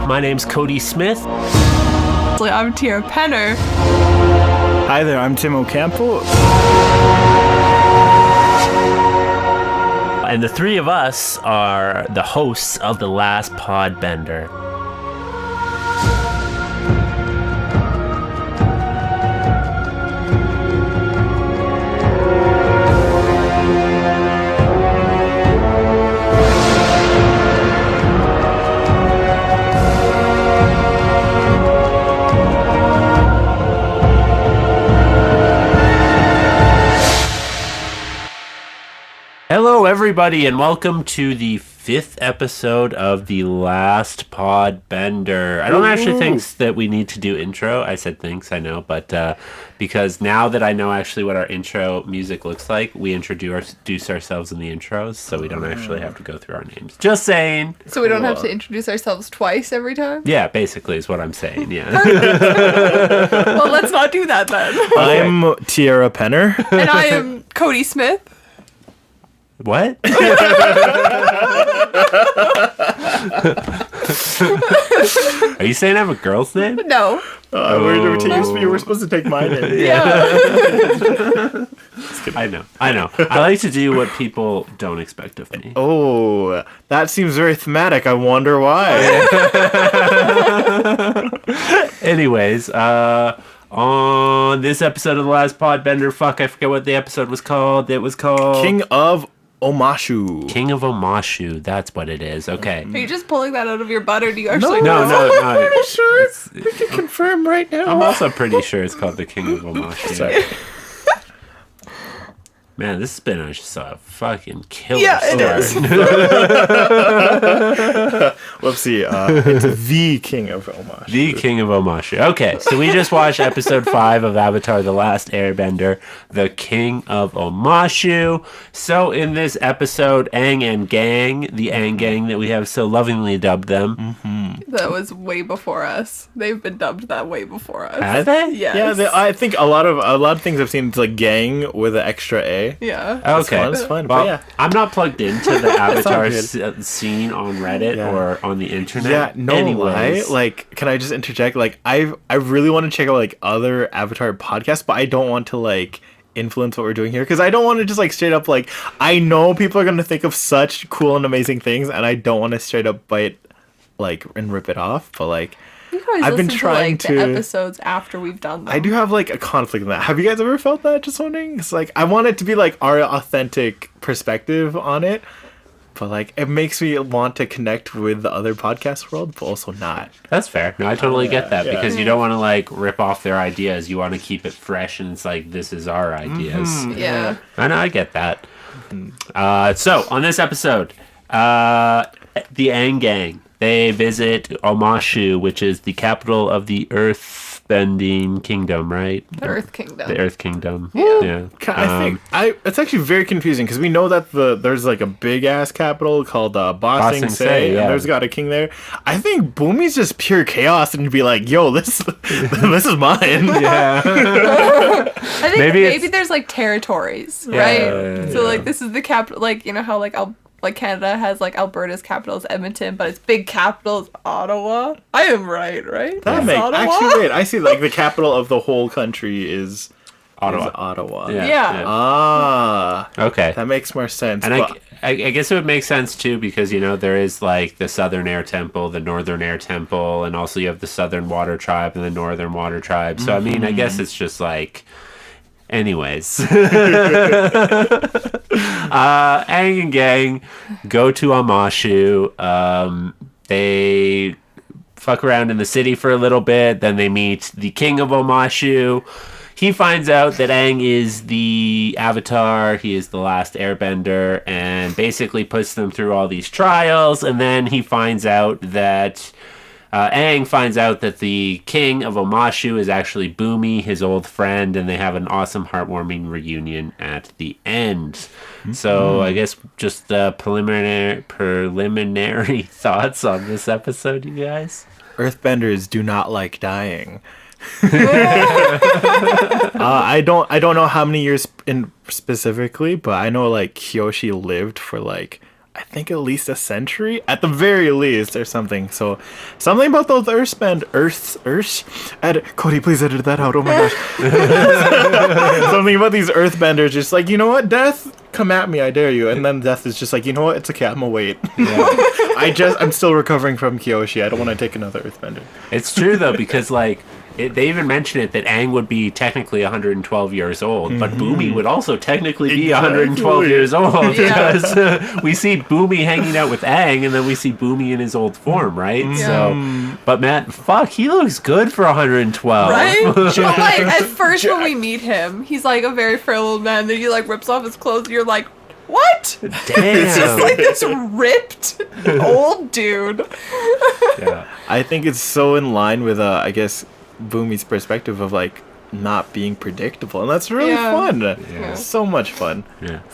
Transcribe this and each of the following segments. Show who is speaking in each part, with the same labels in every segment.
Speaker 1: My name's Cody Smith.
Speaker 2: I'm Tierra Penner.
Speaker 3: Hi there, I'm Tim Ocampo.
Speaker 1: And the three of us are the hosts of the Last Podbender. Hello, everybody, and welcome to the 5th episode of the Last Podbender. I don't actually think that we need to do intro. I said thanks, I know, but because now that I know actually what our intro music looks like, we introduce ourselves in the intros, so we don't actually have to go through our names. Just saying.
Speaker 2: So we don't have to introduce ourselves twice every time?
Speaker 1: Yeah, basically is what I'm saying, yeah.
Speaker 2: Well, let's not do that then.
Speaker 3: I'm Tierra Penner.
Speaker 2: And I am Cody Smith.
Speaker 1: What? Are you saying I have a girl's name?
Speaker 2: No.
Speaker 3: You were supposed to take my name.
Speaker 2: Yeah.
Speaker 1: I know. I like to do what people don't expect of me.
Speaker 3: Oh, that seems very thematic. I wonder why.
Speaker 1: Anyways, on this episode of The Last Podbender, I forget what the episode was called. It was called
Speaker 3: King of Omashu.
Speaker 1: King of Omashu. That's what it is. Okay.
Speaker 2: Are you just pulling that out of your butt, or do you actually
Speaker 1: No.
Speaker 3: I'm pretty sure. We can confirm right now.
Speaker 1: I'm also pretty sure it's called the King of Omashu.
Speaker 3: Sorry.
Speaker 1: Man, this has been a fucking killer
Speaker 2: Yeah,
Speaker 1: start.
Speaker 2: it is.
Speaker 3: Whoopsie. It's the King of Omashu.
Speaker 1: The King of Omashu. Okay, so we just watched episode 5 of Avatar: The Last Airbender, The King of Omashu. So in this episode, Aang and Gang, the Aang Gang that we have so lovingly dubbed them.
Speaker 2: That was way before us. They've been dubbed that way before us.
Speaker 1: Have they?
Speaker 2: Yes.
Speaker 3: Yeah, I think a lot of things I've seen, it's like gang with an extra A.
Speaker 2: Yeah.
Speaker 1: Okay.
Speaker 3: It's fun.
Speaker 1: Well,
Speaker 3: But yeah.
Speaker 1: I'm not plugged into the Avatar
Speaker 3: good.
Speaker 1: scene on Reddit or on the internet.
Speaker 3: Yeah, no lie. Like, can I just interject? Like, I really want to check out like other Avatar podcasts, but I don't want to like influence what we're doing here because I don't want to just like straight up like I know people are gonna think of such cool and amazing things, and I don't want to straight up bite like and rip it off. But like,
Speaker 2: I've been trying to the episodes after we've done them.
Speaker 3: I do have like a conflict in that. Have you guys ever felt that? Just wondering. It's like I want it to be like our authentic perspective on it, but like it makes me want to connect with the other podcast world, but also not.
Speaker 1: That's fair. No, I totally get that because you don't want to like rip off their ideas. You want to keep it fresh, and it's like this is our ideas.
Speaker 2: Yeah.
Speaker 1: I know, I get that. So on this episode, the Aang Gang, they visit Omashu, which is the capital of the Earth-bending kingdom, right?
Speaker 2: The Earth Kingdom.
Speaker 1: The Earth Kingdom. Yeah.
Speaker 3: I think it's actually very confusing because we know that there's like a big ass capital called Ba Sing Se,
Speaker 1: yeah.
Speaker 3: and there's got a king there. I think Bumi's just pure chaos, and you'd be like, "Yo, this is mine."
Speaker 1: Yeah.
Speaker 2: I think
Speaker 1: Maybe
Speaker 2: maybe there's like territories, right? So like this is the capital, like you know how like Canada has like Alberta's capital is Edmonton, but its big capital is Ottawa. I am right?
Speaker 3: That
Speaker 2: It's
Speaker 3: makes
Speaker 2: Ottawa?
Speaker 3: actually wait. I see. Like the capital of the whole country is Ottawa.
Speaker 2: Yeah.
Speaker 3: Ah.
Speaker 1: Okay.
Speaker 3: That makes more sense.
Speaker 1: And
Speaker 3: but
Speaker 1: I guess it would make sense too because you know there is like the Southern Air Temple, the Northern Air Temple, and also you have the Southern Water Tribe and the Northern Water Tribe. So I mean, I guess it's just like. Anyways, Aang and Gang go to Omashu. They fuck around in the city for a little bit. Then they meet the King of Omashu. He finds out that Aang is the Avatar. He is the last Airbender, and basically puts them through all these trials. And then he finds out that. Aang finds out that the King of Omashu is actually Bumi, his old friend, and they have an awesome, heartwarming reunion at the end. Mm-hmm. So I guess just preliminary thoughts on this episode, you guys?
Speaker 3: Earthbenders do not like dying. I don't know how many years in specifically, but I know like Kyoshi lived for like I think at least a century at the very least or something. So something about those Earths. Cody, please edit that out. Oh my gosh. Something about these Earthbenders, just like, you know what, Death, come at me, I dare you. And then Death is just like, you know what, it's okay, I'm gonna wait. I'm still recovering from Kyoshi. I don't want to take another Earthbender.
Speaker 1: It's true though, because like they even mention it that Aang would be technically 112 years old, but Boomy would also technically be 112 years old, because we see Boomy hanging out with Aang, and then we see Boomy in his old form, right? So, but man, fuck, he looks good for 112.
Speaker 2: Right? But like at first when we meet him, he's like a very frail old man. Then he like rips off his clothes, and you're like, what?
Speaker 1: Damn.
Speaker 2: It's just like this ripped old dude.
Speaker 1: Yeah.
Speaker 3: I think it's so in line with, I guess, Boomy's perspective of like not being predictable, and that's really fun. So much fun.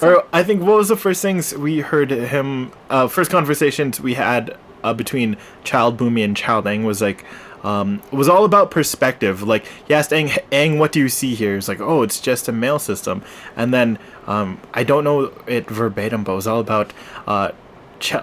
Speaker 3: Or I think, what was the first things we heard him, first conversations we had between Child Boomy and Child Aang was like, was all about perspective. Like, he asked Aang, what do you see here? It's like, oh, it's just a mail system. And then I don't know it verbatim, but it was all about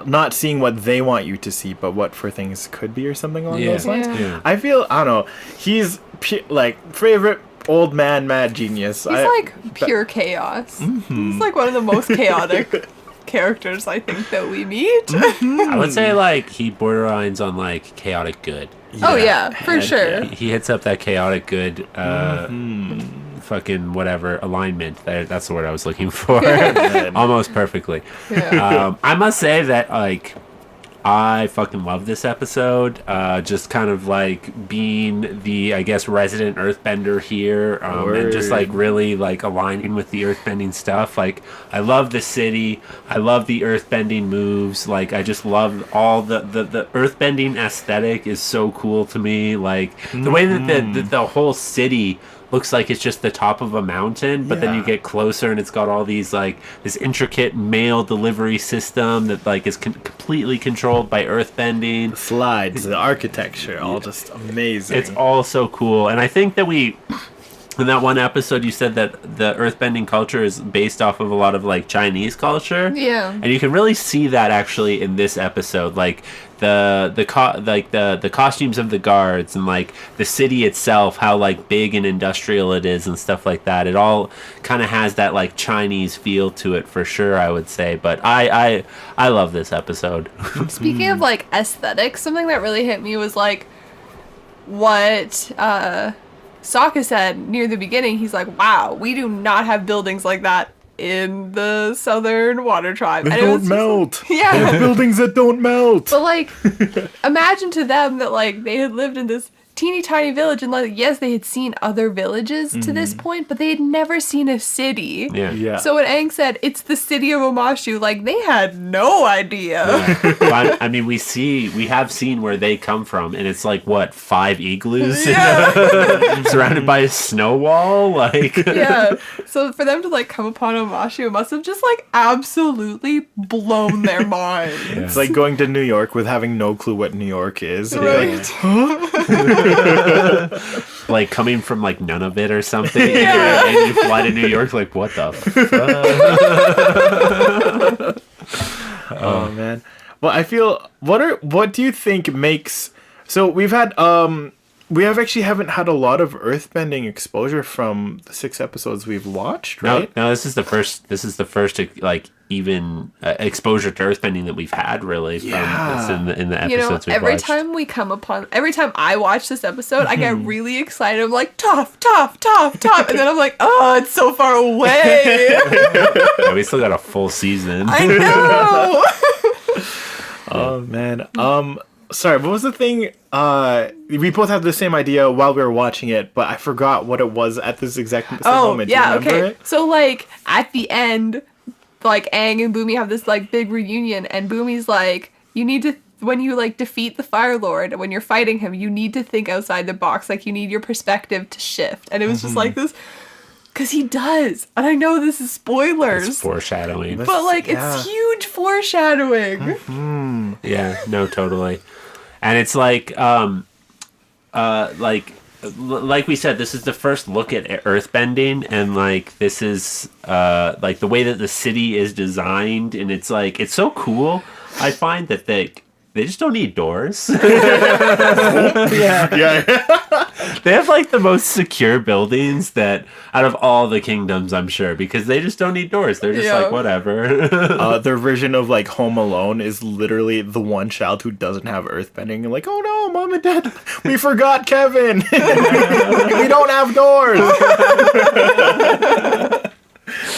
Speaker 3: not seeing what they want you to see, but what for things could be, or something along those lines. I feel, I don't know, he's like favorite old man mad genius.
Speaker 2: He's like pure chaos. He's like one of the most chaotic characters I think that we meet.
Speaker 1: I would say like he borderlines on like chaotic good.
Speaker 2: Oh yeah, for sure.
Speaker 1: He hits up that chaotic good fucking whatever alignment. That's the word I was looking for. Almost perfectly. I must say that like I fucking love this episode. Just kind of like being the, I guess, resident earthbender here, and just like really like aligning with the earthbending stuff. Like, I love the city. I love the earthbending moves. Like, I just love all the earthbending aesthetic is so cool to me. Like, the way that the whole city looks like it's just the top of a mountain, but then you get closer and it's got all these like this intricate mail delivery system that like is completely controlled by earthbending.
Speaker 3: The slides, the architecture, all just amazing.
Speaker 1: It's all so cool. And I think that in that one episode you said that the earthbending culture is based off of a lot of like Chinese culture.
Speaker 2: Yeah.
Speaker 1: And you can really see that actually in this episode. Like the costumes of the guards and like the city itself, how like big and industrial it is and stuff like that. It all kind of has that like Chinese feel to it for sure, I would say. But I love this episode.
Speaker 2: Speaking of like aesthetics, something that really hit me was like what Sokka said near the beginning. He's like, wow, we do not have buildings like that in the Southern Water Tribe.
Speaker 3: They don't melt.
Speaker 2: They have
Speaker 3: buildings that don't melt.
Speaker 2: But like, imagine to them that like they had lived in this teeny tiny village, and like, yes, they had seen other villages to this point, but they had never seen a city. So when Aang said it's the city of Omashu, like they had no idea.
Speaker 1: But, I mean, we have seen where they come from, and it's like what, 5 igloos surrounded by a snow wall, like.
Speaker 2: So for them to like come upon Omashu, it must have just like absolutely blown their minds.
Speaker 3: It's like going to New York with having no clue what New York is.
Speaker 2: Right.
Speaker 3: Like, huh?
Speaker 1: Like coming from like none of it or something, and you fly to New York, like what the fuck?
Speaker 3: Oh man. Well, I feel, what do you think makes, so we haven't had a lot of earthbending exposure from the 6 episodes we've watched, right?
Speaker 1: No, this is the first like even exposure to earthbending that we've had, really. From in the episodes we've
Speaker 2: every
Speaker 1: watched.
Speaker 2: every time I watch this episode, I get really excited. I'm like, tough, and then I'm like, oh, it's so far away.
Speaker 1: Yeah, we still got a full season.
Speaker 2: I know.
Speaker 3: Oh man. Sorry, what was the thing? We both had the same idea while we were watching it, but I forgot what it was at this exact moment.
Speaker 2: Yeah,
Speaker 3: do you remember it?
Speaker 2: So like at the end, like Aang and Boomy have this like big reunion, and Boomy's like, you need to, when you like defeat the Fire Lord, when you're fighting him, you need to think outside the box. Like you need your perspective to shift. And it was just like this, because he does. And I know this is spoilers.
Speaker 1: It's foreshadowing.
Speaker 2: But like it's huge foreshadowing.
Speaker 1: Yeah, no, totally. And it's like like we said, this is the first look at earthbending, and like this is like the way that the city is designed, and it's like it's so cool. I find that they just don't need doors.
Speaker 3: Yeah.
Speaker 1: They have like the most secure buildings that out of all the kingdoms, I'm sure, because they just don't need doors. They're just like whatever.
Speaker 3: Their version of like Home Alone is literally the one child who doesn't have earthbending. And like, oh no, mom and dad, we forgot Kevin. We don't have doors.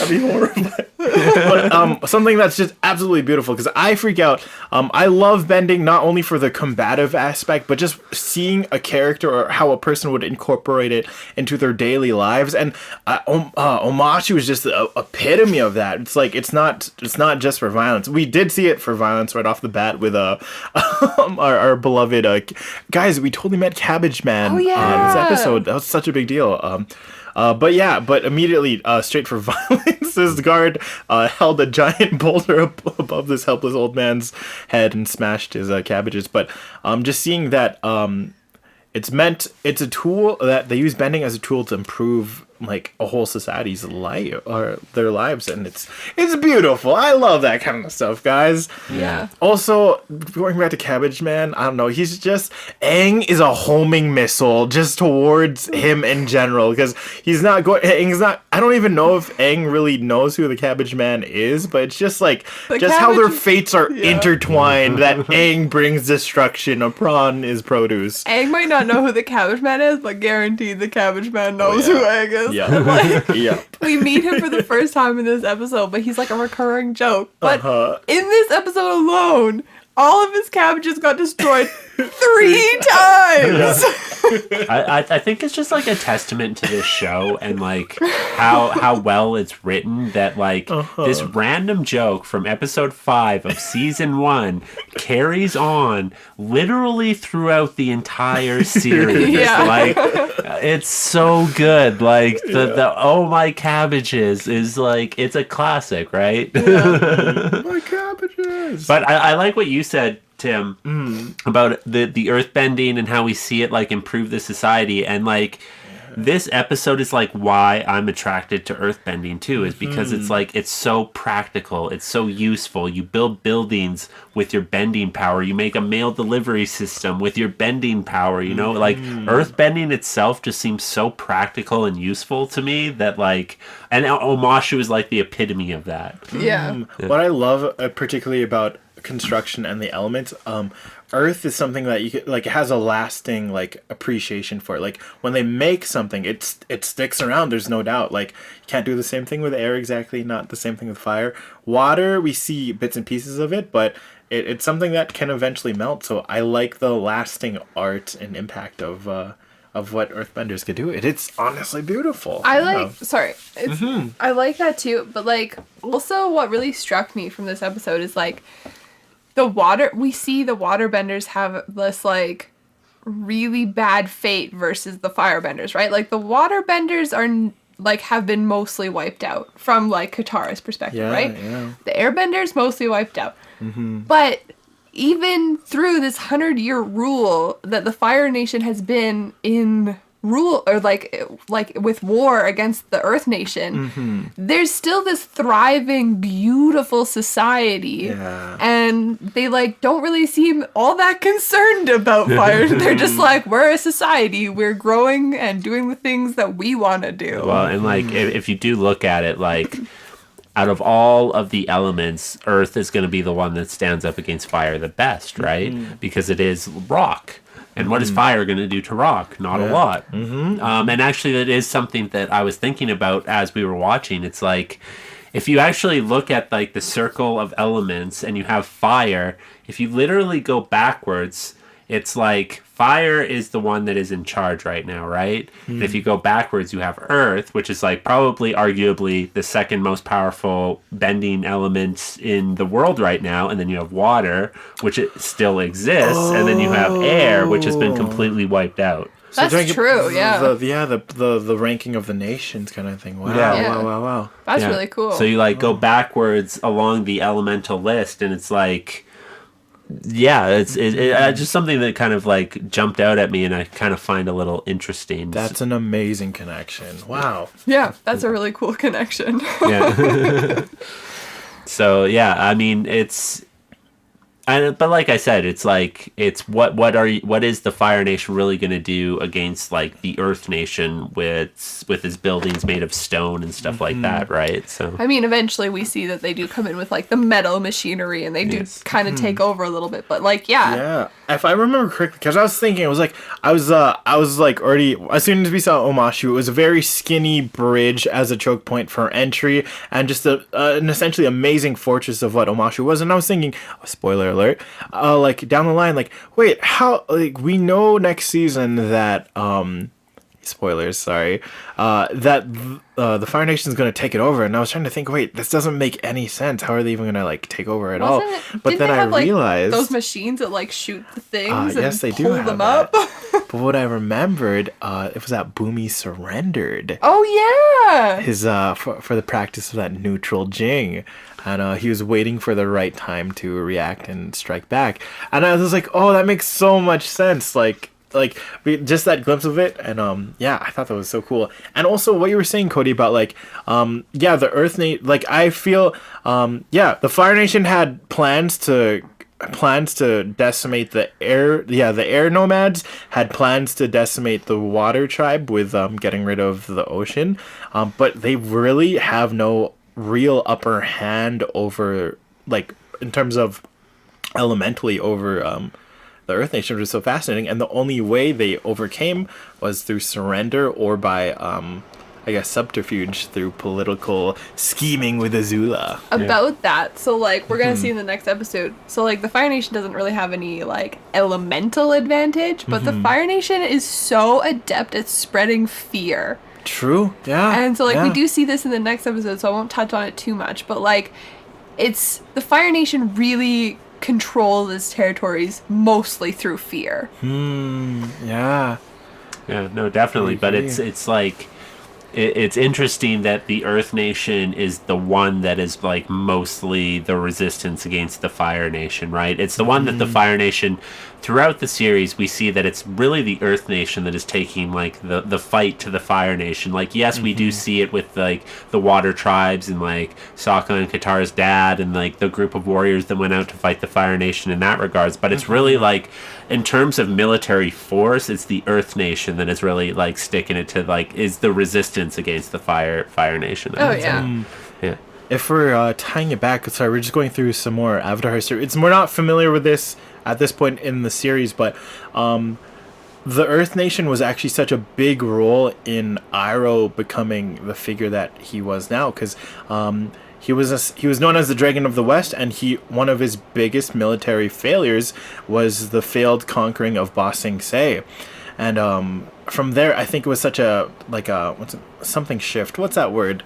Speaker 3: I'd be horrified. But something that's just absolutely beautiful, because I freak out. I love bending not only for the combative aspect, but just seeing a character or how a person would incorporate it into their daily lives. And Omashu is just the epitome of that. It's like it's not just for violence. We did see it for violence right off the bat with our beloved guys. We totally met Cabbage Man on this episode. That was such a big deal. But immediately straight for violence. This guard held a giant boulder above this helpless old man's head and smashed his cabbages. But just seeing that it's a tool that they use bending as a tool to improve like a whole society's life or their lives, and it's beautiful. I love that kind of stuff, guys.
Speaker 2: Yeah.
Speaker 3: Also, going back to Cabbage Man, I don't know, he's just Aang is a homing missile just towards him in general, because I don't even know if Aang really knows who the Cabbage Man is, but it's just like how their fates are intertwined, that Aang brings destruction upon his produce.
Speaker 2: Aang might not know who the Cabbage Man is, but guaranteed the Cabbage Man knows who Aang is.
Speaker 3: Yeah.
Speaker 2: Like, we meet him for the first time in this episode, but he's like a recurring joke. But in this episode alone, all of his cabbages got destroyed 3 times.
Speaker 1: I think it's just like a testament to this show and like how well it's written that like this random joke from episode 5 of season 1 carries on literally throughout the entire series.
Speaker 2: Yeah.
Speaker 1: Like it's so good. Like the oh my cabbages is like it's a classic, right?
Speaker 3: Yeah. My cabbages.
Speaker 1: But I like what you said, Tim, about the earthbending and how we see it like improve the society, and like this episode is like why I'm attracted to earthbending too, is because it's like it's so practical, it's so useful. You build buildings with your bending power, you make a mail delivery system with your bending power, you know, like earthbending itself just seems so practical and useful to me that like, and Omashu is like the epitome of that.
Speaker 2: Yeah.
Speaker 3: What I love particularly about construction and the elements, earth is something that you can, like, it has a lasting like appreciation for it. Like when they make something, it sticks around, there's no doubt. Like you can't do the same thing with air, exactly, not the same thing with fire. Water, we see bits and pieces of it, but it's something that can eventually melt. So I like the lasting art and impact of what earthbenders could do. It's honestly beautiful.
Speaker 2: I like I like that too, but like also what really struck me from this episode is like we see the waterbenders have this like really bad fate versus the firebenders, right? Like the waterbenders are like have been mostly wiped out from like Katara's perspective, right?
Speaker 3: Yeah.
Speaker 2: The airbenders mostly wiped out. But even through this 100-year rule that the Fire Nation has been in rule, or like with war against the Earth Nation, there's still this thriving, beautiful society, and they like don't really seem all that concerned about fire. They're just like, we're a society, we're growing and doing the things that we want to do.
Speaker 1: Well, and like if you do look at it, like out of all of the elements, earth is going to be the one that stands up against fire the best, right? Because it is rock. And what is fire going to do to rock? Not a lot. And actually, that is something that I was thinking about as we were watching. It's like, if you actually look at like the circle of elements and you have fire, if you literally go backwards, it's like fire is the one that is in charge right now, right? And if you go backwards, you have earth, which is like probably arguably the second most powerful bending element in the world right now. And then you have water, which it still exists. And then you have air, which has been completely wiped out.
Speaker 2: That's true, yeah.
Speaker 3: The ranking of the nations kind of thing. Wow, wow.
Speaker 2: That's really cool.
Speaker 1: So you like go backwards along the elemental list, and it's like yeah, it's just something that kind of like jumped out at me, and I kind of find a little interesting.
Speaker 3: That's an amazing connection. Wow.
Speaker 2: Yeah, that's a really cool connection.
Speaker 1: Yeah. So yeah, I mean, but like I said, it's like what is the Fire Nation really going to do against like the Earth Nation with his buildings made of stone and stuff like that, right? So
Speaker 2: I mean, eventually we see that they do come in with like the metal machinery, and they do kind of take over a little bit. But like,
Speaker 3: yeah, if I remember correctly, because I was thinking, I was like already, as soon as we saw Omashu, it was a very skinny bridge as a choke point for entry, and just an essentially amazing fortress of what Omashu was. And I was thinking, spoiler alert, like down the line, like, wait, how, like, we know next season that spoilers, sorry, that the Fire Nation is going to take it over, and I was trying to think, wait, this doesn't make any sense. How are they even going to like take over at all? But then I realized
Speaker 2: those machines that like shoot the things
Speaker 3: yes,
Speaker 2: and
Speaker 3: they
Speaker 2: pull
Speaker 3: do have
Speaker 2: them up.
Speaker 3: But what I remembered, it was that Boomy surrendered
Speaker 2: Oh yeah,
Speaker 3: his for the practice of that neutral Jing, and he was waiting for the right time to react and strike back, and I was like, oh, that makes so much sense, like just that glimpse of it, and yeah, I thought that was so cool. And also what you were saying, Cody, about like yeah, the Earth Nation, like I feel yeah, the Fire Nation had plans to decimate the air nomads, had plans to decimate the water tribe with getting rid of the ocean, but they really have no real upper hand over, like, in terms of elementally over the Earth Nation, which is so fascinating. And the only way they overcame was through surrender, or by I guess subterfuge, through political scheming with Azula.
Speaker 2: About that, so like we're gonna see in the next episode, so like the Fire Nation doesn't really have any like elemental advantage, but the Fire Nation is so adept at spreading fear.
Speaker 3: True. Yeah.
Speaker 2: And so like we do see this in the next episode, so I won't touch on it too much, but like it's the Fire Nation really controls its territories mostly through fear.
Speaker 3: Yeah.
Speaker 1: Yeah, no, definitely. But it's like it's interesting that the Earth Nation is the one that is like mostly the resistance against the Fire Nation, right? It's the one that the Fire Nation, throughout the series, we see that it's really the Earth Nation that is taking like the fight to the Fire Nation. Like, yes, we do see it with like the water tribes and like Sokka and Katara's dad and like the group of warriors that went out to fight the Fire Nation in that regards. But it's really like, in terms of military force, it's the Earth Nation that is really like sticking it to like is the resistance against the Fire Nation.
Speaker 2: Oh yeah.
Speaker 1: Yeah.
Speaker 3: If we're tying it back, sorry, we're just going through some more Avatar history. We're not familiar with this at this point in the series, but the Earth Nation was actually such a big role in Iroh becoming the figure that he was now, because he was known as the Dragon of the West, and one of his biggest military failures was the failed conquering of Ba Sing Se. And from there, I think it was such a something shift. What's that word?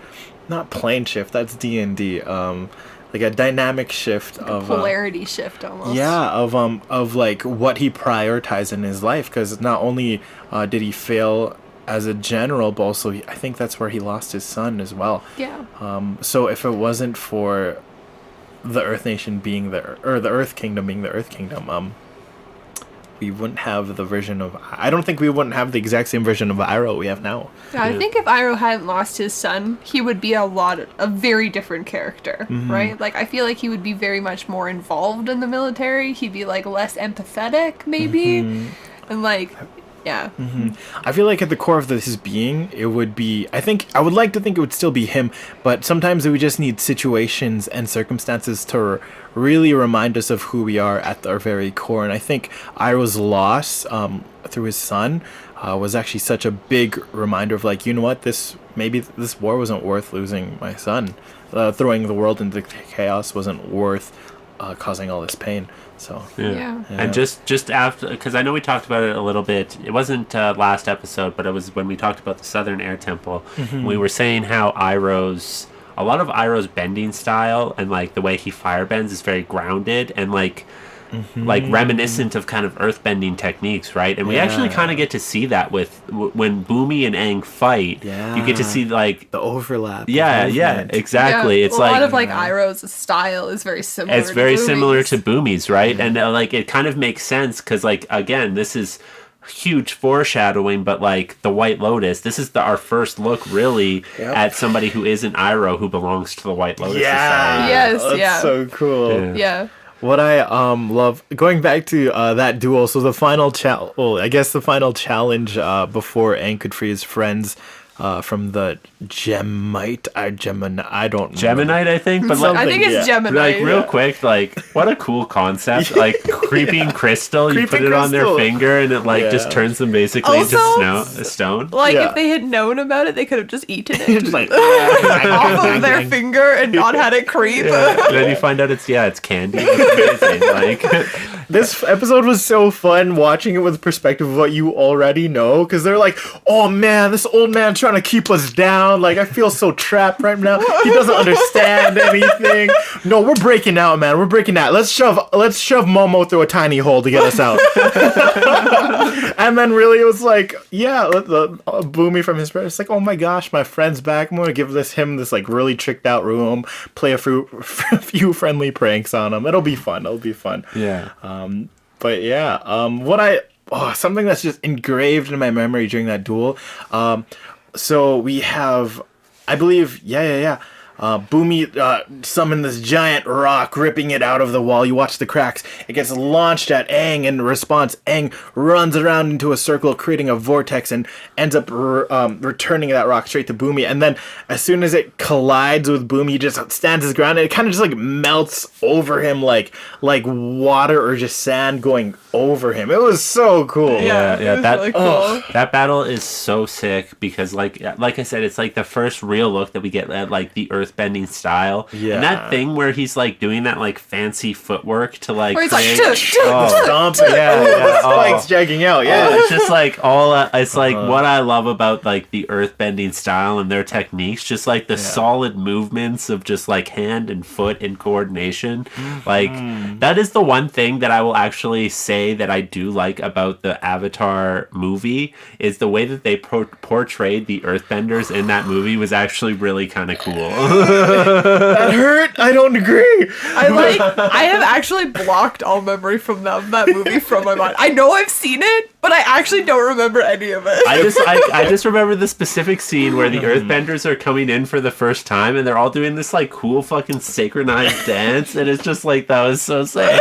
Speaker 3: Not plane shift. That's D&D. Like a dynamic shift, like of
Speaker 2: polarity shift almost.
Speaker 3: Yeah, of like what he prioritized in his life, because not only did he fail as a general, but also I think that's where he lost his son as well.
Speaker 2: Yeah.
Speaker 3: So if it wasn't for the Earth Nation being the Earth Kingdom being the Earth Kingdom, we wouldn't have the version of... I don't think we wouldn't have the exact same version of Iroh we have now.
Speaker 2: Yeah, I think if Iroh hadn't lost his son, he would be a very different character, right? Like, I feel like he would be very much more involved in the military. He'd be, like, less empathetic, maybe. And, like, yeah.
Speaker 3: I feel like at the core of his being, it would be... I would like to think it would still be him, but sometimes we just need situations and circumstances to really remind us of who we are at our very core. And I think Iroh's loss through his son was actually such a big reminder of, like, you know what, maybe this war wasn't worth losing my son. Throwing the world into chaos wasn't worth causing all this pain. So
Speaker 2: yeah.
Speaker 1: And just after, because I know we talked about it a little bit, it wasn't last episode, but it was when we talked about the Southern Air Temple. We were saying how a lot of Iroh's bending style and like the way he fire bends is very grounded, and like like reminiscent of kind of earthbending techniques, right? And we actually kind of get to see that with when Boomy and Aang fight.
Speaker 3: Yeah.
Speaker 1: You get to see like
Speaker 3: the overlap.
Speaker 1: yeah, exactly.
Speaker 2: Yeah,
Speaker 1: It's
Speaker 2: a
Speaker 1: like
Speaker 2: lot of like Iroh's style is very similar.
Speaker 1: it's very similar
Speaker 2: Boomy's.
Speaker 1: to Boomy's, right? And like it kind of makes sense because like again, this is huge foreshadowing, but like the White Lotus, this is our first look really at somebody who isn't Iroh, who belongs to the White Lotus Society.
Speaker 2: Yes,
Speaker 3: That's so cool.
Speaker 2: Yeah.
Speaker 3: What I love, going back to that duel, so the final I guess the final challenge before Aang could free his friends from the Gemite, I don't know.
Speaker 1: Geminite, I think, but like
Speaker 2: I think it's Gemini.
Speaker 1: like real quick, like what a cool concept! Like creeping crystal, you put
Speaker 3: Creeping
Speaker 1: it on their
Speaker 3: crystal.
Speaker 1: finger, and it like just turns them basically into
Speaker 2: Also-
Speaker 1: stone.
Speaker 2: Like
Speaker 3: Yeah.
Speaker 2: if they had known about it, they could have just eaten it
Speaker 3: Just like,
Speaker 2: off of their finger and not had it creep.
Speaker 1: And then you find out it's candy. It's amazing. Like
Speaker 3: this episode was so fun watching it with the perspective of what you already know, because they're like, oh man, this old man's trying to keep us down. Like, I feel so trapped right now. He doesn't understand anything. No, we're breaking out, man. We're breaking out. Let's shove Momo through a tiny hole to get us out. And then really it was like, yeah, the Boomy from his brother. It's like, oh my gosh, my friend's back. I'm gonna give him this like really tricked out room, play a few friendly pranks on him. It'll be fun.
Speaker 1: yeah.
Speaker 3: But yeah, something that's just engraved in my memory during that duel. So we have, I believe, Boomy summoned this giant rock, ripping it out of the wall. You watch the cracks. It gets launched at Aang. In response, Aang runs around into a circle, creating a vortex, and ends up returning that rock straight to Boomy. And then, as soon as it collides with Boomy, he just stands his ground, and it kind of just like melts over him, like water or just sand going over him. It was so cool.
Speaker 1: Yeah,
Speaker 2: it was
Speaker 1: that
Speaker 2: really cool.
Speaker 1: that battle is so sick because like I said, it's like the first real look that we get at like the earthbending style.
Speaker 3: Yeah.
Speaker 1: And that thing where he's like doing that like fancy footwork to like
Speaker 2: Where he's
Speaker 1: create
Speaker 2: like,
Speaker 3: Stomp it.
Speaker 1: yeah.
Speaker 3: Spikes dragging out. Yeah.
Speaker 1: It's just like all it's like what I love about like the earthbending style and their techniques, just like the solid movements of just like hand and foot and coordination. Like that is the one thing that I will actually say that I do like about the Avatar movie is the way that they portrayed the earthbenders in that movie was actually really kind of cool.
Speaker 3: That hurt. I don't agree.
Speaker 2: I have actually blocked all memory from that movie from my mind. I know I've seen it, but I actually don't remember any of it.
Speaker 1: I just remember the specific scene where the earthbenders are coming in for the first time and they're all doing this like cool fucking synchronized dance, and it's just like that was so sick.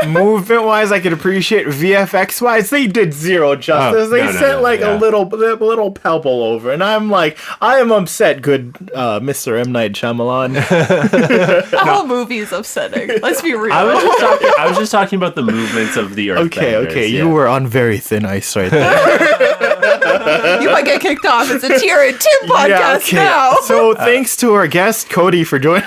Speaker 3: Movement wise, I could appreciate. VFX wise, they did zero justice. They sent a little pebble over, and I'm like, I am upset. Good, Mr. M. Night Shyamalan.
Speaker 2: The whole movie is upsetting. Let's be real.
Speaker 1: I was just talking about the movements of the earthbenders.
Speaker 3: Okay, you were on very thin ice right there.
Speaker 2: You might get kicked off. It's a Tierra and Tim podcast now.
Speaker 3: So thanks to our guest Cody for joining.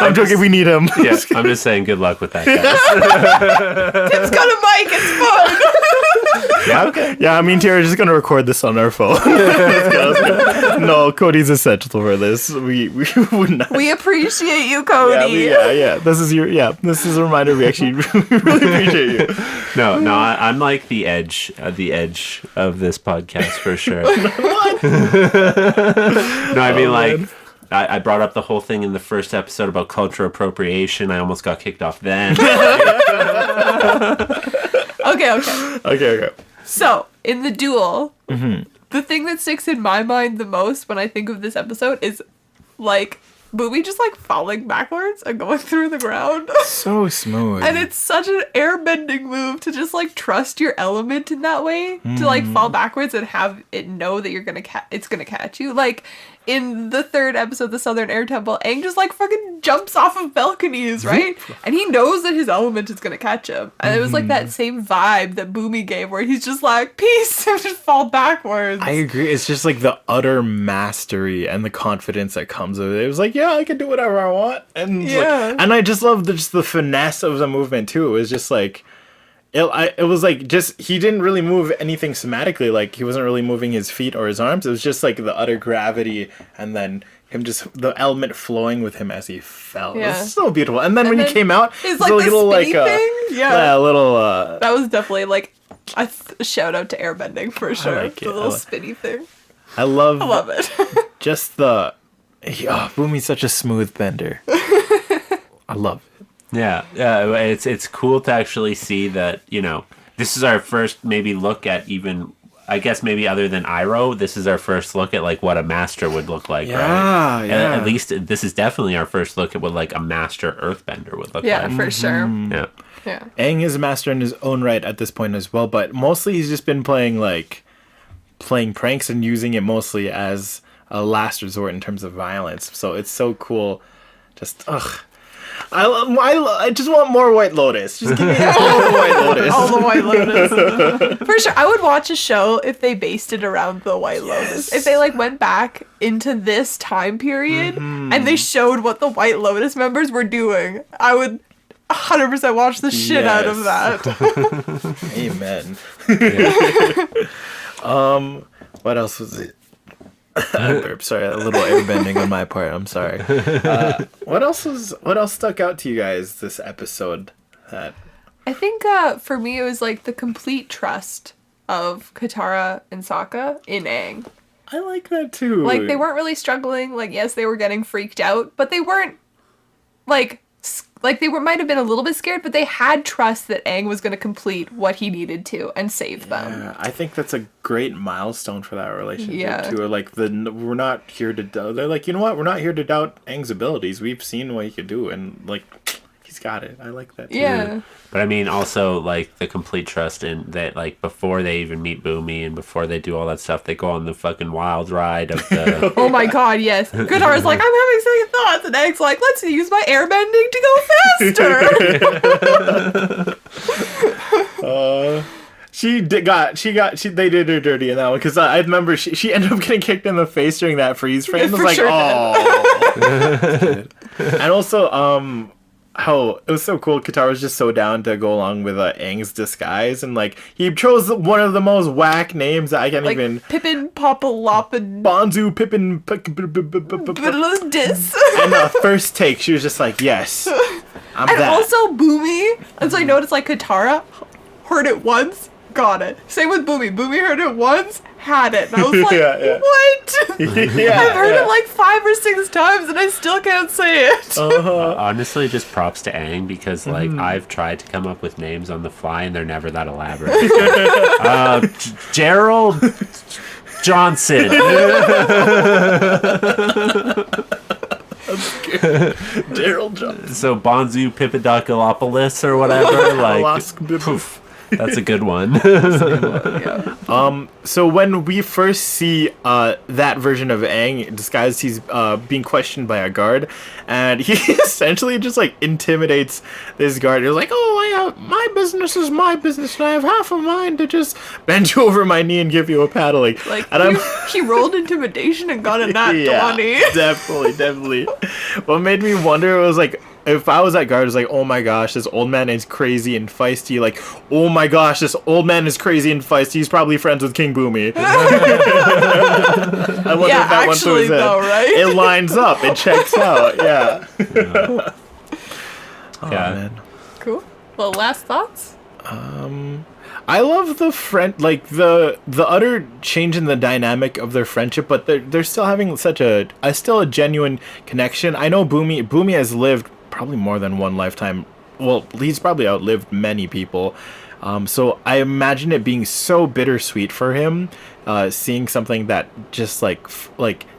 Speaker 3: I'm joking. We need him.
Speaker 1: Yeah, I'm just saying good luck with that, guys.
Speaker 2: Tim's got a mic. It's fun.
Speaker 1: Yeah, okay.
Speaker 3: Yeah, I mean, Tierra's just gonna record this on our phone. No, Cody's essential for this. We would not.
Speaker 2: We appreciate you, Cody.
Speaker 3: Yeah. This is a reminder. We actually really appreciate you.
Speaker 1: No, I'm like the edge of this podcast for sure. No, I mean like.
Speaker 3: Man.
Speaker 1: I brought up the whole thing in the first episode about cultural appropriation. I almost got kicked off then.
Speaker 2: Okay. So, in the duel, the thing that sticks in my mind the most when I think of this episode is, like, Boomy just, like, falling backwards and going through the ground.
Speaker 3: So smooth.
Speaker 2: And it's such an airbending move to just, like, trust your element in that way. To, like, fall backwards and have it know that you're gonna it's gonna catch you. Like, in the third episode, The Southern Air Temple, Aang just, like, fucking jumps off of balconies, right? And he knows that his element is gonna catch him. And it was, like, that same vibe that Boomy gave, where he's just like, peace, and just fall backwards.
Speaker 3: I agree. It's just, like, the utter mastery and the confidence that comes with it. It was like, yeah, I can do whatever I want. And, and I just love the finesse of the movement, too. It was just, like... It was like just he didn't really move anything somatically, like he wasn't really moving his feet or his arms. It was just like the utter gravity, and then him just the element flowing with him as he fell. It
Speaker 2: Yeah.
Speaker 3: was so beautiful. And then when he came out,
Speaker 2: it's
Speaker 3: the
Speaker 2: like the
Speaker 3: little
Speaker 2: spinny thing. Yeah.
Speaker 3: little
Speaker 2: That was definitely like a shout out to airbending for sure.
Speaker 3: like it.
Speaker 2: The little spinny thing.
Speaker 3: I love
Speaker 2: it.
Speaker 3: just the Boomy's such a smooth bender. I love it.
Speaker 1: Yeah, it's cool to actually see that, you know, this is our first maybe look at even, I guess maybe other than Iroh, this is our first look at like what a master would look like, right?
Speaker 3: Yeah.
Speaker 1: At least this is definitely our first look at what like a master earthbender would look like.
Speaker 2: Yeah, for sure.
Speaker 1: Yeah.
Speaker 2: Yeah.
Speaker 3: Aang is a master in his own right at this point as well, but mostly he's just been playing pranks and using it mostly as a last resort in terms of violence. So it's so cool. Just I just want more White Lotus. Just give me all the White Lotus.
Speaker 2: All the White Lotus. For sure. I would watch a show if they based it around the White Lotus. If they like went back into this time period and they showed what the White Lotus members were doing, I would 100% watch the shit out of that.
Speaker 3: Amen. What else was it? Sorry, a little airbending on my part. I'm sorry. What else stuck out to you guys this episode? That
Speaker 2: I think for me it was like the complete trust of Katara and Sokka in Aang.
Speaker 3: I like that too.
Speaker 2: Like they weren't really struggling. Like yes, they were getting freaked out, but they weren't like they might have been a little bit scared, but they had trust that Aang was going to complete what he needed to and save them.
Speaker 3: Yeah, I think that's a great milestone for that relationship
Speaker 2: Yeah.
Speaker 3: too. Like we're not here to doubt. They're like, you know what? We're not here to doubt Aang's abilities. We've seen what he could do, and like he's got it. I like that too.
Speaker 2: Yeah.
Speaker 1: But I mean, also like the complete trust in that, like before they even meet Boomy and before they do all that stuff, they go on the fucking wild ride of the.
Speaker 2: Oh my god, yes. Katara's like, I'm having second thoughts, and Aang's like, let's use my airbending to go faster.
Speaker 3: They did her dirty in that one because I remember she ended up getting kicked in the face during that freeze frame. I was
Speaker 2: For
Speaker 3: like,
Speaker 2: sure
Speaker 3: oh. And also, how it was so cool. Katara was just so down to go along with Aang's disguise, and like he chose one of the most whack names that I can't
Speaker 2: Like
Speaker 3: even.
Speaker 2: Pippin, Popalopin,
Speaker 3: Bonzu, Pippin,
Speaker 2: Dis.
Speaker 3: and first take, she was just like, yes, I'm
Speaker 2: And
Speaker 3: that.
Speaker 2: also Boomy. And so I noticed like Katara heard it once, got it. Same with Boomy. Boomy heard it once, had it. And I was like,
Speaker 3: Yeah.
Speaker 2: what?
Speaker 3: Yeah,
Speaker 2: I've heard it like 5 or 6 times and I still can't say it.
Speaker 1: Honestly, just props to Aang because like I've tried to come up with names on the fly and they're never that elaborate. Gerald Johnson.
Speaker 3: Daryl Johnson.
Speaker 1: So Bonzu Pipidocalopoulos or whatever. Like, poof. That's a good one.
Speaker 3: So when we first see that version of Aang disguised, he's being questioned by a guard, and he essentially just like intimidates this guard. He's like, "Oh, my business is my business, and I have half of mine to just bend you over my knee and give you a paddling."
Speaker 2: Like,
Speaker 3: and
Speaker 2: he rolled intimidation and got a nat 20.
Speaker 3: definitely. What made me wonder was like, if I was that guard, I was like, oh my gosh, this old man is crazy and feisty. Like, oh my gosh, this old man is crazy and feisty. He's probably friends with King Boomy. I wonder if that one was it.
Speaker 2: Right?
Speaker 3: It lines up. It checks out. Yeah.
Speaker 1: Yeah.
Speaker 3: Man.
Speaker 2: Cool. Well, last thoughts?
Speaker 3: I love the the utter change in the dynamic of their friendship, but they're still having such a genuine connection. I know Boomy has lived probably more than one lifetime. Well, he's probably outlived many people. So I imagine it being so bittersweet for him, seeing something that just like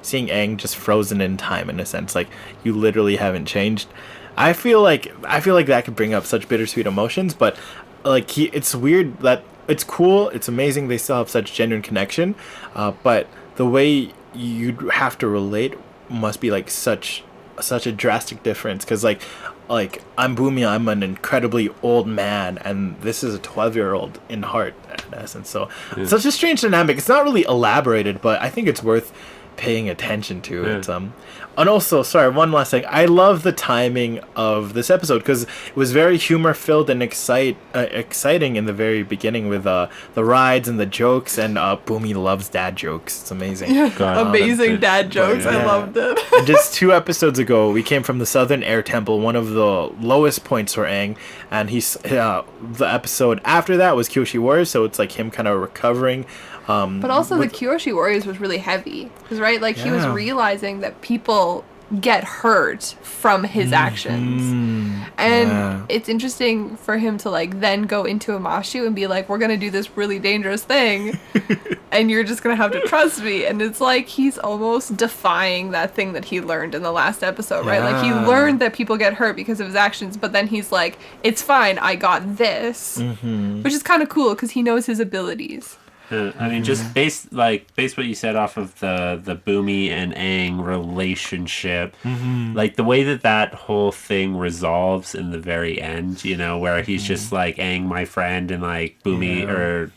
Speaker 3: seeing Aang just frozen in time in a sense, like you literally haven't changed. I feel like that could bring up such bittersweet emotions, but like it's weird that it's cool, it's amazing they still have such genuine connection, but the way you'd have to relate must be like such a drastic difference, because like I'm Boomy, I'm an incredibly old man, and this is a 12-year-old in heart in essence. So such a strange dynamic. It's not really elaborated, but I think it's worth paying attention to it. And also, sorry, one last thing. I love the timing of this episode because it was very humor filled and exciting in the very beginning with the rides and the jokes, and Boomy loves dad jokes. It's amazing.
Speaker 2: Amazing dad jokes. I loved it.
Speaker 3: And just 2 episodes ago, we came from the Southern Air Temple, one of the lowest points for Aang, and the episode after that was Kyoshi Warriors, so it's like him kind of recovering.
Speaker 2: But also the Kyoshi Warriors was really heavy. Because, right, like, he was realizing that people get hurt from his actions. And it's interesting for him to, like, then go into Omashu and be like, we're going to do this really dangerous thing, and you're just going to have to trust me. And it's like he's almost defying that thing that he learned in the last episode, right? Like, he learned that people get hurt because of his actions, but then he's like, it's fine, I got this. Which is kind of cool because he knows his abilities.
Speaker 1: I mean, just based what you said off of the Boomy and Aang relationship, like the way that whole thing resolves in the very end, you know, where he's just like, Aang, my friend, and like Boomy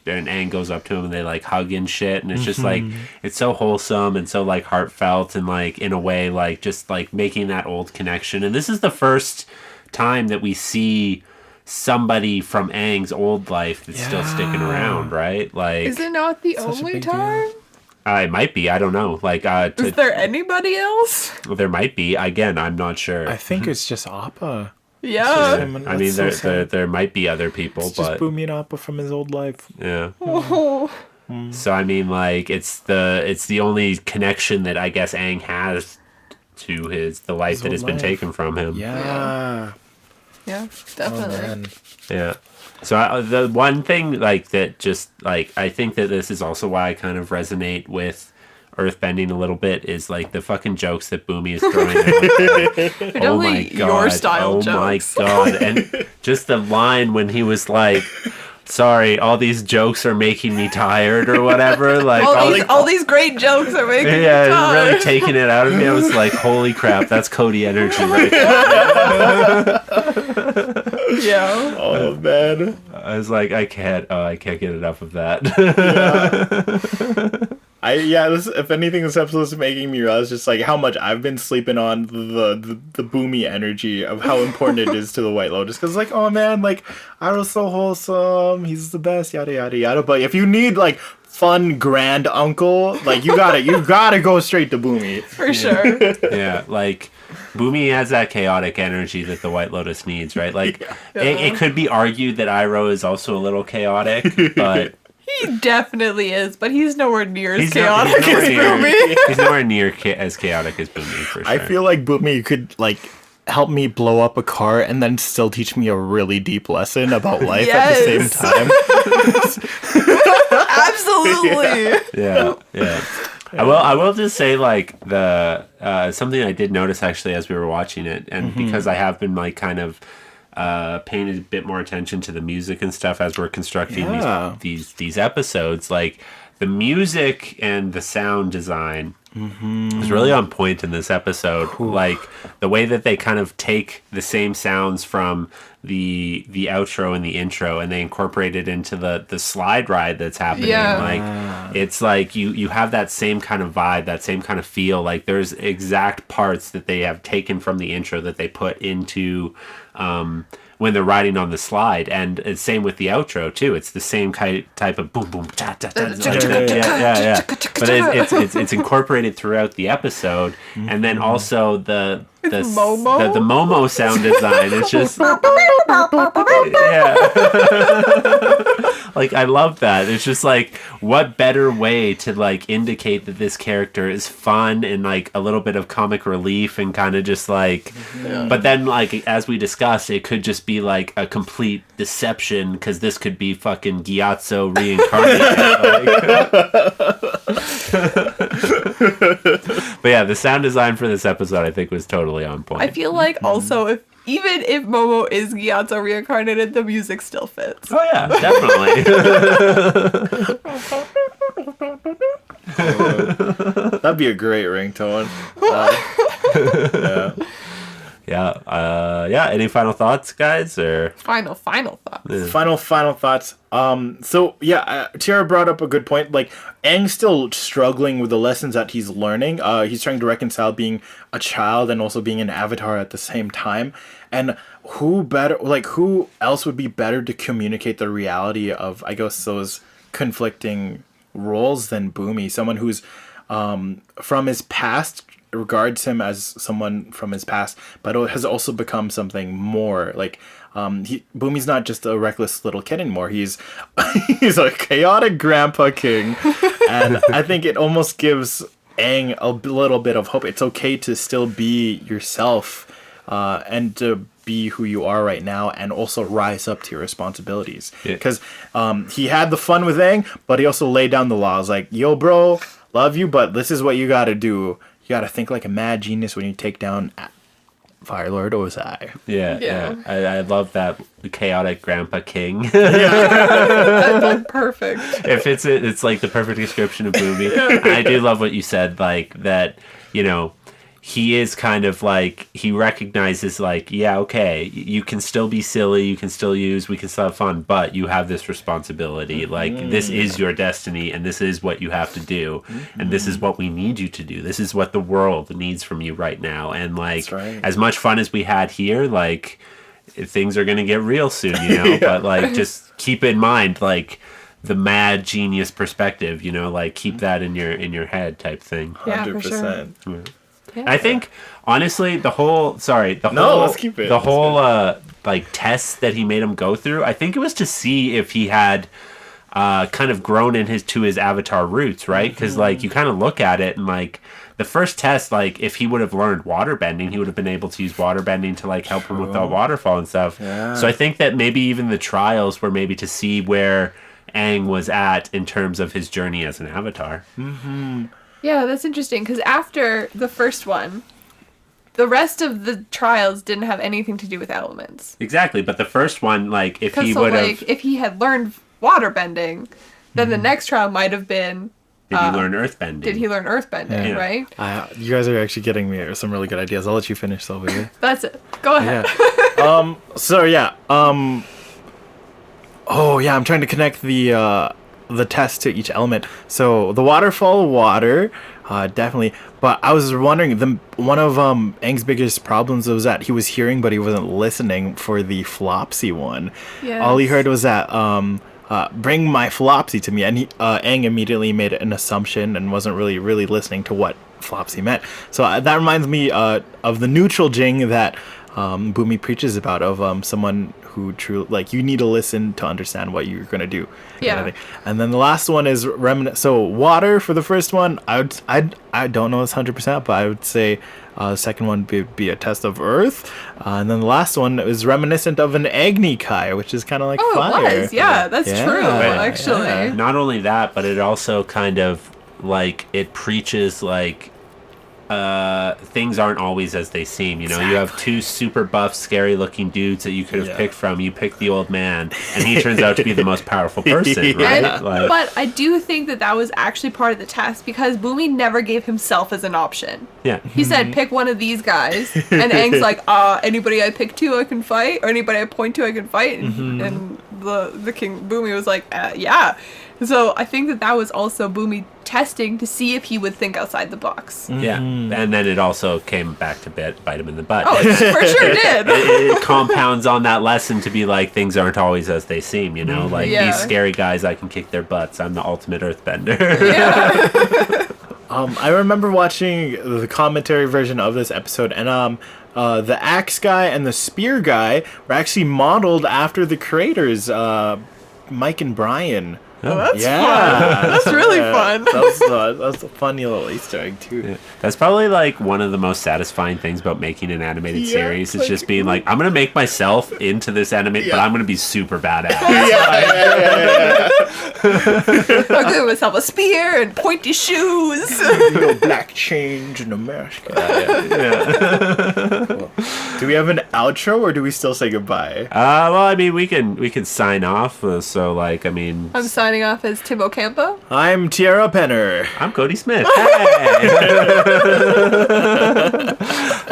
Speaker 1: and Aang goes up to him and they like hug and shit, and it's just like, it's so wholesome and so like heartfelt and like in a way like just like making that old connection. And this is the first time that we see somebody from Aang's old life that's still sticking around, right? Like,
Speaker 2: is it not the only time?
Speaker 1: It might be. I don't know. Like,
Speaker 2: is there anybody else?
Speaker 1: There might be. Again, I'm not sure.
Speaker 3: I think it's just Appa.
Speaker 2: Yeah.
Speaker 1: I mean, there might be other people,
Speaker 3: it's
Speaker 1: but
Speaker 3: just Boomy and Appa from his old life.
Speaker 1: Yeah. So I mean, like, it's the only connection that I guess Aang has to the life that has been taken from him.
Speaker 2: Yeah, definitely.
Speaker 1: Yeah. So the one thing like that, just like I think that this is also why I kind of resonate with earthbending a little bit, is like the fucking jokes that Boomy is throwing out. Oh my god!
Speaker 2: Your style
Speaker 1: jokes. My god! And just the line when he was like, sorry, all these jokes are making me tired or whatever. Like
Speaker 2: all these great jokes are making me
Speaker 1: tired.
Speaker 2: Yeah,
Speaker 1: really taking it out of me. I was like, holy crap, that's Cody energy right there.
Speaker 2: Yeah.
Speaker 3: Oh man.
Speaker 1: I was like, I can't get enough of that.
Speaker 3: If anything, this episode is making me realize just like how much I've been sleeping on the Boomy energy of how important it is to the White Lotus. Because like, oh man, like Iroh's so wholesome, he's the best, yada yada yada. But if you need like fun grand uncle, like you gotta go straight to Boomy
Speaker 2: for sure.
Speaker 1: Yeah, like Boomy has that chaotic energy that the White Lotus needs, right? Like it could be argued that Iroh is also a little chaotic, but
Speaker 2: he definitely is, but he's nowhere near as chaotic as Boomy.
Speaker 1: He's nowhere near as chaotic as Boomy, for sure.
Speaker 3: I feel like Boomy could, like, help me blow up a car and then still teach me a really deep lesson about life at the same time.
Speaker 2: Absolutely.
Speaker 1: Yeah. I will just say, like, the something I did notice, actually, as we were watching it, and because I have been, like, kind of paying a bit more attention to the music and stuff as we're constructing these episodes, like the music and the sound design is really on point in this episode. Like the way that they kind of take the same sounds from the outro and the intro and they incorporate it into the slide ride that's happening. Like it's like you have that same kind of vibe, that same kind of feel. Like there's exact parts that they have taken from the intro that they put into when they're riding on the slide, and it's same with the outro too. It's the same type of boom boom ta ta ta. Yeah. But it's incorporated throughout the episode, and then also the Momo sound design. It's just like I love that. It's just like, what better way to like indicate that this character is fun and like a little bit of comic relief and kind of just like, but then like as we discussed, it could just be like a complete deception because this could be fucking Gyatso reincarnated. But yeah, the sound design for this episode I think was totally on point.
Speaker 2: I feel like also even if Momo is Gyatso reincarnated, the music still fits.
Speaker 1: Oh yeah, definitely.
Speaker 3: That'd be a great ringtone.
Speaker 1: Yeah. Any final thoughts, guys? Or
Speaker 2: Final thoughts.
Speaker 1: Yeah.
Speaker 3: Final thoughts. Tierra brought up a good point. Like, Aang's still struggling with the lessons that he's learning. He's trying to reconcile being a child and also being an avatar at the same time. And who else would be better to communicate the reality of, I guess, those conflicting roles than Bumi? Someone who's from his past regards him as someone from his past, but has also become something more. Like, Bumi's not just a reckless little kid anymore. He's a chaotic grandpa king, and I think it almost gives Aang a little bit of hope. It's okay to still be yourself, and to be who you are right now, and also rise up to your responsibilities. Because he had the fun with Aang, but he also laid down the laws. Like, yo, bro, love you, but this is what you gotta do. You gotta think like a mad genius when you take down Fire Lord Ozai.
Speaker 1: Yeah. I love that chaotic grandpa king.
Speaker 2: That's like perfect.
Speaker 1: It's like the perfect description of Bumi. I do love what you said, like that, he is kind of like, he recognizes like, yeah, okay, you can still be silly, we can still have fun, but you have this responsibility. Like, this is your destiny, and this is what you have to do, and this is what we need you to do. This is what the world needs from you right now. And like, as much fun as we had here, like, things are gonna get real soon, but like, just keep in mind, like, the mad genius perspective, like, keep that in your head type thing.
Speaker 2: Yeah, 100%. For sure.
Speaker 1: Yeah. Yeah. I think, honestly, the whole like test that he made him go through, I think it was to see if he had kind of grown to his avatar roots, right? Because like, you kind of look at it and like, the first test, like, if he would have learned waterbending, he would have been able to use waterbending to like help him with the waterfall and stuff. Yeah. So I think that maybe even the trials were maybe to see where Aang was at in terms of his journey as an avatar.
Speaker 3: Mm-hmm.
Speaker 2: Yeah, that's interesting, because after the first one, the rest of the trials didn't have anything to do with elements.
Speaker 1: Exactly, but the first one, like, if he would have...
Speaker 2: if he had learned waterbending, then the next trial might have been...
Speaker 1: Did he learn earthbending?
Speaker 2: Did he learn earthbending, right?
Speaker 3: You guys are actually getting me some really good ideas. I'll let you finish, Sylvia.
Speaker 2: That's it. Go ahead.
Speaker 3: Yeah. I'm trying to connect the test to each element. So the waterfall, water, definitely. But I was wondering, one of Aang's biggest problems was that he was hearing, but he wasn't listening for the Flopsy one. Yes. All he heard was that bring my Flopsy to me, and Aang immediately made an assumption and wasn't really listening to what Flopsy meant. So that reminds me of the neutral Jing that Bumi preaches about, of someone who truly, like, you need to listen to understand what you're gonna do.
Speaker 2: Yeah.
Speaker 3: And then the last one is so water for the first one. I don't know this 100%, but I would say the second one would be a test of earth, and then the last one is reminiscent of an Agni Kai, which is kind of like fire.
Speaker 2: It was. Yeah, that's true. Actually,
Speaker 1: not only that, but it also kind of like, it preaches like, things aren't always as they seem. Exactly. You have two super buff, scary looking dudes that you could have picked from. You pick the old man, and he turns out to be the most powerful person, right?
Speaker 2: But I do think that was actually part of the test, because Bumi never gave himself as an option.
Speaker 1: Yeah.
Speaker 2: He said, pick one of these guys, and Aang's like, anybody I pick to I can fight, or anybody I point to I can fight, and the King Bumi was like, yeah. So I think that was also Bumi testing to see if he would think outside the box.
Speaker 1: Yeah, and then it also came back to bite him in the butt.
Speaker 2: Oh, it for sure did.
Speaker 1: It compounds on that lesson to be like, things aren't always as they seem, Like, these scary guys, I can kick their butts. I'm the ultimate earthbender.
Speaker 2: Yeah.
Speaker 3: I remember watching the commentary version of this episode, and the axe guy and the spear guy were actually modeled after the creators, Mike and Brian.
Speaker 2: Oh, that's fun. That's really fun.
Speaker 3: That's a funny little Easter egg, too.
Speaker 1: Yeah. That's probably, like, one of the most satisfying things about making an animated series. Is just being like, I'm going to make myself into this animated, but I'm going to be super badass.
Speaker 2: I'll give myself a spear and pointy shoes.
Speaker 3: Black chains and a mask. Cool. Do we have an outro, or do we still say goodbye?
Speaker 1: Well, I mean, we can sign off. I'm
Speaker 2: signing off as Tim Ocampo.
Speaker 3: I'm Tierra Penner.
Speaker 1: I'm Cody Smith. Hey!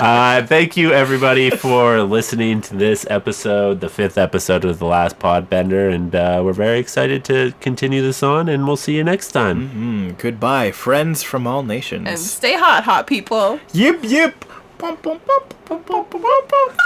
Speaker 1: Thank you, everybody, for listening to this episode, the 5th episode of The Last Podbender, and we're very excited to continue this on, and we'll see you next time.
Speaker 3: Goodbye, friends from all nations.
Speaker 2: And stay hot, hot people.
Speaker 3: Yip, yip. Bum, bum, bum, bum, bum, bum, bum.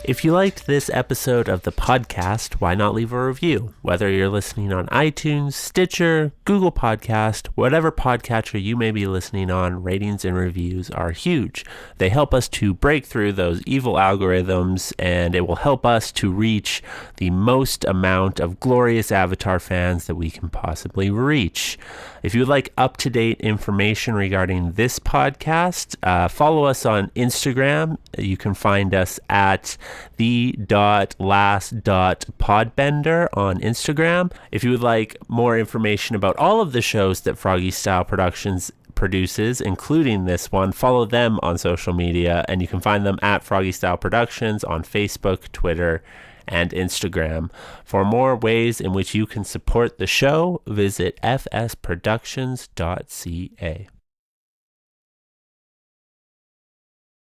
Speaker 1: If you liked this episode of the podcast, why not leave a review? Whether you're listening on iTunes, Stitcher, Google Podcast, whatever podcatcher you may be listening on, ratings and reviews are huge. They help us to break through those evil algorithms, and it will help us to reach the most amount of glorious Avatar fans that we can possibly reach. If you would like up-to-date information regarding this podcast, follow us on Instagram. You can find us at the.last.podbender on Instagram. If you would like more information about all of the shows that Froggy Style Productions produces, including this one, follow them on social media, and you can find them at Froggy Style Productions on Facebook, Twitter, and Instagram. For more ways in which you can support the show, visit fsproductions.ca.